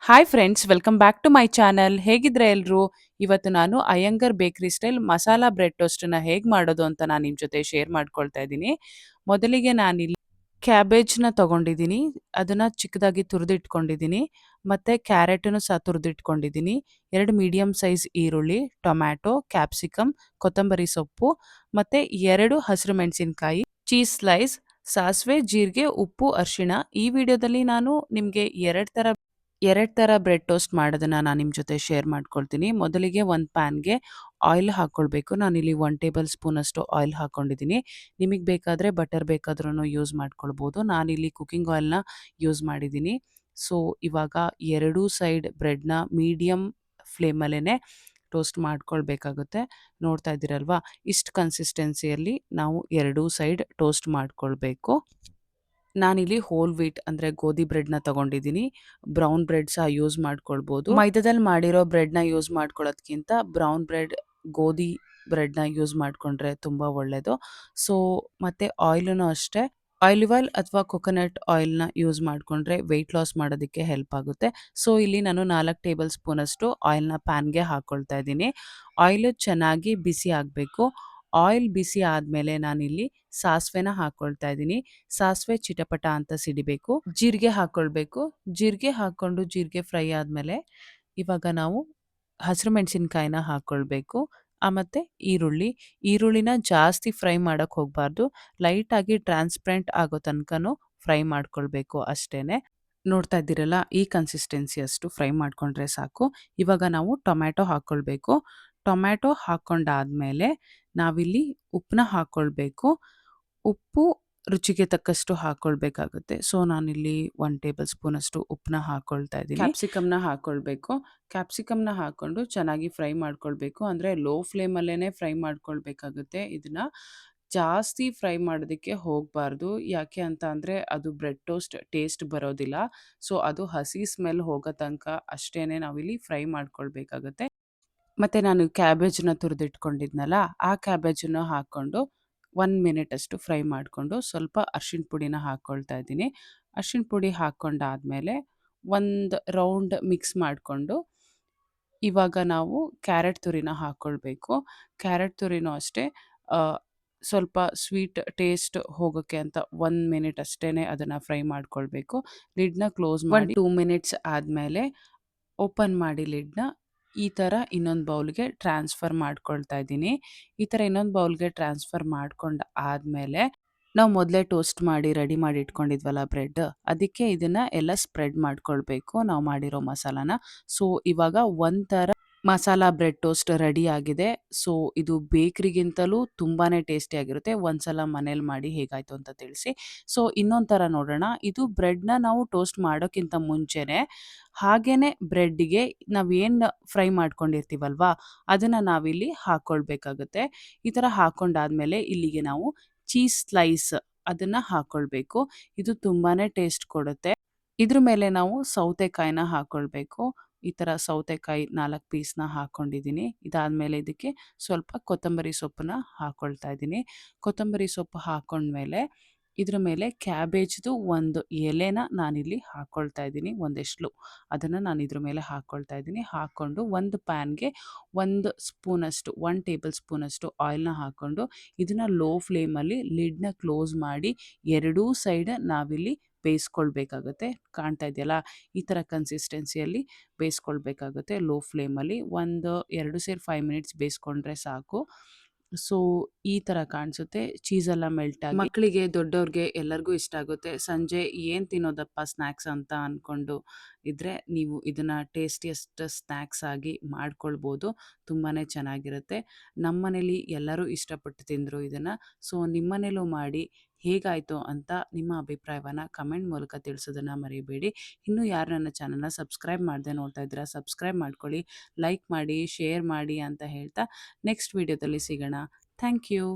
Hi friends, welcome back to my channel. ಹೇಗಿದ್ರೆ ಎಲ್ರು? ಇವತ್ತು ನಾನು Iyengar bakery style masala bread ಟೋಸ್ಟನ್ನ ಹೇಗೆ ಮಾಡೋದು ಅಂತ ನಾನು ನಿಮ್ಮ ಜೊತೆ ಶೇರ್ ಮಾಡ್ಕೊಳ್ತಾ ಇದ್ದೀನಿ. ಮೊದಲಿಗೆ ನಾನಿಲ್ಲಿ ಕ್ಯಾಬೇಜ್ನ ತಗೊಂಡಿದ್ದೀನಿ. ಅದನ್ನ ಚಿಕ್ಕದಾಗಿ ತುರಿದಿಟ್ಕೊಂಡಿದ್ದೀನಿ. ಮತ್ತೆ ಕ್ಯಾರೆಟನ್ನು ಸಹ ತುರಿದಿಟ್ಕೊಂಡಿದ್ದೀನಿ. 2 ಮೀಡಿಯಂ ಸೈಜ್ ಈರುಳ್ಳಿ, ಟೊಮ್ಯಾಟೊ, ಕ್ಯಾಪ್ಸಿಕಮ್, ಕೊತ್ತಂಬರಿ ಸೊಪ್ಪು, ಮತ್ತೆ 2 ಹಸಿರು ಮೆಣಸಿನಕಾಯಿ, ಚೀಸ್ ಸ್ಲೈಸ್, ಸಾಸಿವೆ, ಜೀರಿಗೆ, ಉಪ್ಪು, ಅರಿಶಿಣ. ಈ ವಿಡಿಯೋದಲ್ಲಿ ನಾನು ನಿಮಗೆ 2 ಥರ ಬ್ರೆಡ್ ಟೋಸ್ಟ್ ಮಾಡೋದನ್ನ ನಾನು ನಿಮ್ಮ ಜೊತೆ ಶೇರ್ ಮಾಡ್ಕೊಳ್ತೀನಿ. ಮೊದಲಿಗೆ ಒಂದು ಪ್ಯಾನ್‌ಗೆ ಆಯಿಲ್ ಹಾಕ್ಕೊಳ್ಬೇಕು. ನಾನಿಲ್ಲಿ 1 ಟೇಬಲ್ ಸ್ಪೂನ್ ಅಷ್ಟು ಆಯಿಲ್ ಹಾಕ್ಕೊಂಡಿದ್ದೀನಿ. ನಿಮಗೆ ಬೇಕಾದರೆ ಬಟರ್ ಬೇಕಾದ್ರೂ ಯೂಸ್ ಮಾಡ್ಕೊಳ್ಬೋದು. ನಾನಿಲ್ಲಿ ಕುಕಿಂಗ್ ಆಯಿಲ್‌ನ ಯೂಸ್ ಮಾಡಿದ್ದೀನಿ. ಸೊ, ಇವಾಗ ಎರಡೂ ಸೈಡ್ ಬ್ರೆಡ್‌ನ ಮೀಡಿಯಮ್ ಫ್ಲೇಮಲ್ಲೇನೆ ಟೋಸ್ಟ್ ಮಾಡ್ಕೊಳ್ಬೇಕಾಗುತ್ತೆ. ನೋಡ್ತಾ ಇದ್ದೀರಲ್ವಾ? ಇಷ್ಟು ಕನ್ಸಿಸ್ಟೆನ್ಸಿಯಲ್ಲಿ ನಾವು ಎರಡೂ ಸೈಡ್ ಟೋಸ್ಟ್ ಮಾಡ್ಕೊಳ್ಬೇಕು. ನಾನಿಲ್ಲಿ ಹೋಲ್ ವೀಟ್ ಅಂದರೆ ಗೋಧಿ ಬ್ರೆಡ್‌ನ ತಗೊಂಡಿದ್ದೀನಿ. ಬ್ರೌನ್ ಬ್ರೆಡ್ ಸಹ ಯೂಸ್ ಮಾಡ್ಕೊಳ್ಬೋದು. ಮೈದಾದಲ್ಲಿ ಮಾಡಿರೋ ಬ್ರೆಡ್‌ನ ಯೂಸ್ ಮಾಡ್ಕೊಳ್ಳೋದ್ಕಿಂತ ಬ್ರೌನ್ ಬ್ರೆಡ್, ಗೋಧಿ ಬ್ರೆಡ್‌ನ ಯೂಸ್ ಮಾಡ್ಕೊಂಡ್ರೆ ತುಂಬ ಒಳ್ಳೆಯದು. ಸೊ, ಮತ್ತೆ ಆಯಿಲುನು ಅಷ್ಟೇ. ಆಲಿವ್ ಆಯಿಲ್ ಅಥವಾ ಕೊಕೊನಟ್ ಆಯಿಲ್‌ನ ಯೂಸ್ ಮಾಡ್ಕೊಂಡ್ರೆ ವೆಯ್ಟ್ ಲಾಸ್ ಮಾಡೋದಕ್ಕೆ ಹೆಲ್ಪ್ ಆಗುತ್ತೆ. ಸೊ, ಇಲ್ಲಿ ನಾನು 4 ಟೇಬಲ್ ಸ್ಪೂನಷ್ಟು ಆಯಿಲ್‌ನ ಪ್ಯಾನ್‌ಗೆ ಹಾಕ್ಕೊಳ್ತಾ ಇದ್ದೀನಿ. ಆಯಿಲು ಚೆನ್ನಾಗಿ ಬಿಸಿ ಆಗಬೇಕು. ಆಯಿಲ್ ಬಿಸಿ ಆದಮೇಲೆ ನಾನಿಲ್ಲಿ ಸಾಸಿವೆನ ಹಾಕ್ಕೊಳ್ತಾ ಇದ್ದೀನಿ. ಸಾಸಿವೆ ಚಿಟಪಟ ಅಂತ ಸಿಡಿಬೇಕು. ಜೀರಿಗೆ ಹಾಕ್ಕೊಳ್ಬೇಕು. ಜೀರಿಗೆ ಹಾಕ್ಕೊಂಡು ಜೀರಿಗೆ ಫ್ರೈ ಆದಮೇಲೆ ಇವಾಗ ನಾವು ಹಸಿರು ಮೆಣಸಿನಕಾಯಿನ ಹಾಕ್ಕೊಳ್ಬೇಕು. ಮತ್ತೆ ಈರುಳ್ಳಿನ ಜಾಸ್ತಿ ಫ್ರೈ ಮಾಡಕ್ಕೆ ಹೋಗಬಾರ್ದು. ಲೈಟಾಗಿ ಟ್ರಾನ್ಸ್ಪರೆಂಟ್ ಆಗೋ ತನಕನೂ ಫ್ರೈ ಮಾಡ್ಕೊಳ್ಬೇಕು ಅಷ್ಟೇನೆ. ನೋಡ್ತಾ ಇದ್ದೀರಲ್ಲ, ಈ ಕನ್ಸಿಸ್ಟೆನ್ಸಿ ಅಷ್ಟು ಫ್ರೈ ಮಾಡ್ಕೊಂಡ್ರೆ ಸಾಕು. ಇವಾಗ ನಾವು ಟೊಮ್ಯಾಟೊ ಹಾಕ್ಕೊಳ್ಬೇಕು. ಟೊಮ್ಯಾಟೊ ಹಾಕ್ಕೊಂಡಾದ್ಮೇಲೆ ನಾವಿಲ್ಲಿ ಉಪ್ಪನ್ನ ಹಾಕ್ಕೊಳ್ಬೇಕು. ಉಪ್ಪು ರುಚಿಗೆ ತಕ್ಕಷ್ಟು ಹಾಕ್ಕೊಳ್ಬೇಕಾಗುತ್ತೆ. ಸೊ, ನಾನಿಲ್ಲಿ 1 ಟೇಬಲ್ ಸ್ಪೂನಷ್ಟು ಉಪ್ಪನ್ನ ಹಾಕ್ಕೊಳ್ತಾ ಇದ್ದೀನಿ. ಕ್ಯಾಪ್ಸಿಕಮ್‌ನ ಹಾಕ್ಕೊಳ್ಬೇಕು. ಕ್ಯಾಪ್ಸಿಕಮ್‌ನ ಹಾಕ್ಕೊಂಡು ಚೆನ್ನಾಗಿ ಫ್ರೈ ಮಾಡ್ಕೊಳ್ಬೇಕು. ಅಂದರೆ ಲೋ ಫ್ಲೇಮಲ್ಲೇನೆ ಫ್ರೈ ಮಾಡ್ಕೊಳ್ಬೇಕಾಗುತ್ತೆ ಇದನ್ನ. ಜಾಸ್ತಿ ಫ್ರೈ ಮಾಡೋದಕ್ಕೆ ಹೋಗಬಾರ್ದು. ಯಾಕೆ ಅಂತ ಅಂದರೆ ಅದು ಬ್ರೆಡ್ ಟೋಸ್ಟ್ ಟೇಸ್ಟ್ ಬರೋದಿಲ್ಲ. ಸೊ, ಅದು ಹಸಿ ಸ್ಮೆಲ್ ಹೋಗೋ ತನಕ ಅಷ್ಟೇನೆ ನಾವಿಲ್ಲಿ ಫ್ರೈ ಮಾಡ್ಕೊಳ್ಬೇಕಾಗುತ್ತೆ. ಮತ್ತೆ ನಾನು ಕ್ಯಾಬೇಜನ್ನ ತುರಿದಿಟ್ಕೊಂಡಿದ್ನಲ್ಲ, ಆ ಕ್ಯಾಬೇಜನ್ನು ಹಾಕ್ಕೊಂಡು 1 ಮಿನಿಟ್ ಅಷ್ಟು ಫ್ರೈ ಮಾಡಿಕೊಂಡು ಸ್ವಲ್ಪ ಅರಿಶಿಣ ಪುಡಿನ ಹಾಕ್ಕೊಳ್ತಾ ಇದ್ದೀನಿ. ಅರಿಶಿಣ ಪುಡಿ ಹಾಕ್ಕೊಂಡಾದ್ಮೇಲೆ ಒಂದು ರೌಂಡ್ ಮಿಕ್ಸ್ ಮಾಡಿಕೊಂಡು ಇವಾಗ ನಾವು ಕ್ಯಾರೆಟ್ ತುರಿನ ಹಾಕ್ಕೊಳ್ಬೇಕು. ಕ್ಯಾರೆಟ್ ತುರಿನೂ ಅಷ್ಟೇ ಆ, ಸ್ವಲ್ಪ ಸ್ವೀಟ್ ಟೇಸ್ಟ್ ಹೋಗೋಕ್ಕೆ ಅಂತ 1 ಮಿನಿಟ್ ಅಷ್ಟೇನೆ ಅದನ್ನು ಫ್ರೈ ಮಾಡ್ಕೊಳ್ಬೇಕು. ಲಿಡ್‌ನ ಕ್ಲೋಸ್ ಮಾಡಿ 2 ಮಿನಿಟ್ಸ್ ಆದಮೇಲೆ ಓಪನ್ ಮಾಡಿ ಲಿಡ್‌ನ ಈ ಥರ ಇನ್ನೊಂದು ಬೌಲ್‌ಗೆ ಟ್ರಾನ್ಸ್ಫರ್ ಮಾಡ್ಕೊಳ್ತಾ ಇದ್ದೀನಿ. ಈ ಥರ ಇನ್ನೊಂದು ಬೌಲ್‌ಗೆ ಟ್ರಾನ್ಸ್ಫರ್ ಮಾಡ್ಕೊಂಡು ಆದಮೇಲೆ ನಾವು ಮೊದಲೇ ಟೋಸ್ಟ್ ಮಾಡಿ ರೆಡಿ ಮಾಡಿ ಇಟ್ಕೊಂಡಿದ್ವಲ್ಲ ಬ್ರೆಡ್, ಅದಕ್ಕೆ ಇದನ್ನ ಎಲ್ಲ ಸ್ಪ್ರೆಡ್ ಮಾಡ್ಕೊಳ್ಬೇಕು ನಾವು ಮಾಡಿರೋ ಮಸಾಲಾನ. ಸೊ, ಇವಾಗ ಒಂಥರ ಮಸಾಲಾ ಬ್ರೆಡ್ ಟೋಸ್ಟ್ ರೆಡಿ ಆಗಿದೆ. ಸೊ, ಇದು ಬೇಕ್ರಿಗಿಂತಲೂ ತುಂಬಾನೇ ಟೇಸ್ಟಿಯಾಗಿರುತ್ತೆ. ಒಂದ್ಸಲ ಮನೇಲಿ ಮಾಡಿ ಹೇಗಾಯ್ತು ಅಂತ ತಿಳಿಸಿ. ಸೊ, ಇನ್ನೊಂದು ಥರ ನೋಡೋಣ. ಇದು ಬ್ರೆಡ್‌ನ ನಾವು ಟೋಸ್ಟ್ ಮಾಡೋಕ್ಕಿಂತ ಮುಂಚೆನೆ ಹಾಗೇನೆ ಬ್ರೆಡ್‌ಗೆ ನಾವೇನು ಫ್ರೈ ಮಾಡ್ಕೊಂಡಿರ್ತೀವಲ್ವಾ, ಅದನ್ನ ನಾವಿಲ್ಲಿ ಹಾಕ್ಕೊಳ್ಬೇಕಾಗುತ್ತೆ. ಈ ಥರ ಹಾಕ್ಕೊಂಡಾದ್ಮೇಲೆ ಇಲ್ಲಿಗೆ ನಾವು ಚೀಸ್ ಸ್ಲೈಸ್ ಅದನ್ನ ಹಾಕ್ಕೊಳ್ಬೇಕು. ಇದು ತುಂಬಾನೇ ಟೇಸ್ಟ್ ಕೊಡುತ್ತೆ. ಇದ್ರ ಮೇಲೆ ನಾವು ಸೌತೆಕಾಯಿನ ಹಾಕ್ಕೊಳ್ಬೇಕು. ಈ ಥರ ಸೌತೆಕಾಯಿ 4 ಪೀಸ್‌ನ ಹಾಕ್ಕೊಂಡಿದ್ದೀನಿ. ಇದಾದ್ಮೇಲೆ ಇದಕ್ಕೆ ಸ್ವಲ್ಪ ಕೊತ್ತಂಬರಿ ಸೊಪ್ಪನ್ನ ಹಾಕ್ಕೊಳ್ತಾ ಇದ್ದೀನಿ. ಕೊತ್ತಂಬರಿ ಸೊಪ್ಪು ಹಾಕ್ಕೊಂಡ್ಮೇಲೆ ಇದ್ರ ಮೇಲೆ ಕ್ಯಾಬೇಜ್‌ದು ಒಂದು ಎಲೆನ ನಾನಿಲ್ಲಿ ಹಾಕ್ಕೊಳ್ತಾ ಇದ್ದೀನಿ. ಒಂದೆಷ್ಲು ಅದನ್ನು ನಾನು ಇದ್ರ ಮೇಲೆ ಹಾಕ್ಕೊಳ್ತಾ ಇದ್ದೀನಿ. ಹಾಕ್ಕೊಂಡು ಒಂದು ಪ್ಯಾನ್‌ಗೆ 1 ಸ್ಪೂನಷ್ಟು 1 ಟೇಬಲ್ ಸ್ಪೂನಷ್ಟು ಆಯಿಲ್‌ನ ಹಾಕ್ಕೊಂಡು ಇದನ್ನ ಲೋ ಫ್ಲೇಮಲ್ಲಿ ಲಿಡ್‌ನ ಕ್ಲೋಸ್ ಮಾಡಿ ಎರಡೂ ಸೈಡ್ ನಾವಿಲ್ಲಿ ಬೇಯಿಸ್ಕೊಳ್ಬೇಕಾಗುತ್ತೆ. ಕಾಣ್ತಾ ಇದೆಯಲ್ಲ, ಈ ಥರ ಕನ್ಸಿಸ್ಟೆನ್ಸಿಯಲ್ಲಿ ಬೇಯಿಸ್ಕೊಳ್ಬೇಕಾಗುತ್ತೆ ಲೋ ಫ್ಲೇಮಲ್ಲಿ. 2 ಸೇರಿ 5 ಮಿನಿಟ್ಸ್ ಬೇಯಿಸ್ಕೊಂಡ್ರೆ ಸಾಕು. ಸೊ, ಈ ಥರ ಕಾಣಿಸುತ್ತೆ. ಚೀಸೆಲ್ಲ ಮೆಲ್ಟ್ ಆಗಿ ಮಕ್ಕಳಿಗೆ, ದೊಡ್ಡವ್ರಿಗೆ ಎಲ್ಲರಿಗೂ ಇಷ್ಟ ಆಗುತ್ತೆ. ಸಂಜೆ ಏನು ತಿನ್ನೋದಪ್ಪ ಸ್ನ್ಯಾಕ್ಸ್ ಅಂತ ಅಂದ್ಕೊಂಡು ಇದ್ದರೆ ನೀವು ಇದನ್ನು ಟೇಸ್ಟಿಯಸ್ಟ್ ಸ್ನ್ಯಾಕ್ಸ್ ಆಗಿ ಮಾಡ್ಕೊಳ್ಬೋದು. ತುಂಬಾ ಚೆನ್ನಾಗಿರುತ್ತೆ. ನಮ್ಮನೇಲಿ ಎಲ್ಲರೂ ಇಷ್ಟಪಟ್ಟು ತಿಂದರು ಇದನ್ನು. ಸೊ, ನಿಮ್ಮನೇಲೂ ಮಾಡಿ ಹೇಗಾಯಿತು ಅಂತ ನಿಮ್ಮ ಅಭಿಪ್ರಾಯವನ್ನು ಕಮೆಂಟ್ ಮೂಲಕ ತಿಳಿಸೋದನ್ನು ಮರಿಬೇಡಿ. ಇನ್ನೂ ಯಾರು ನನ್ನ ಚಾನಲ್‌ನ ಸಬ್ಸ್ಕ್ರೈಬ್ ಮಾಡದೆ ನೋಡ್ತಾ ಇದ್ದೀರಾ, ಸಬ್ಸ್ಕ್ರೈಬ್ ಮಾಡ್ಕೊಳ್ಳಿ, ಲೈಕ್ ಮಾಡಿ, ಶೇರ್ ಮಾಡಿ ಅಂತ ಹೇಳ್ತಾ ನೆಕ್ಸ್ಟ್ ವಿಡಿಯೋದಲ್ಲಿ ಸಿಗೋಣ. Thank you.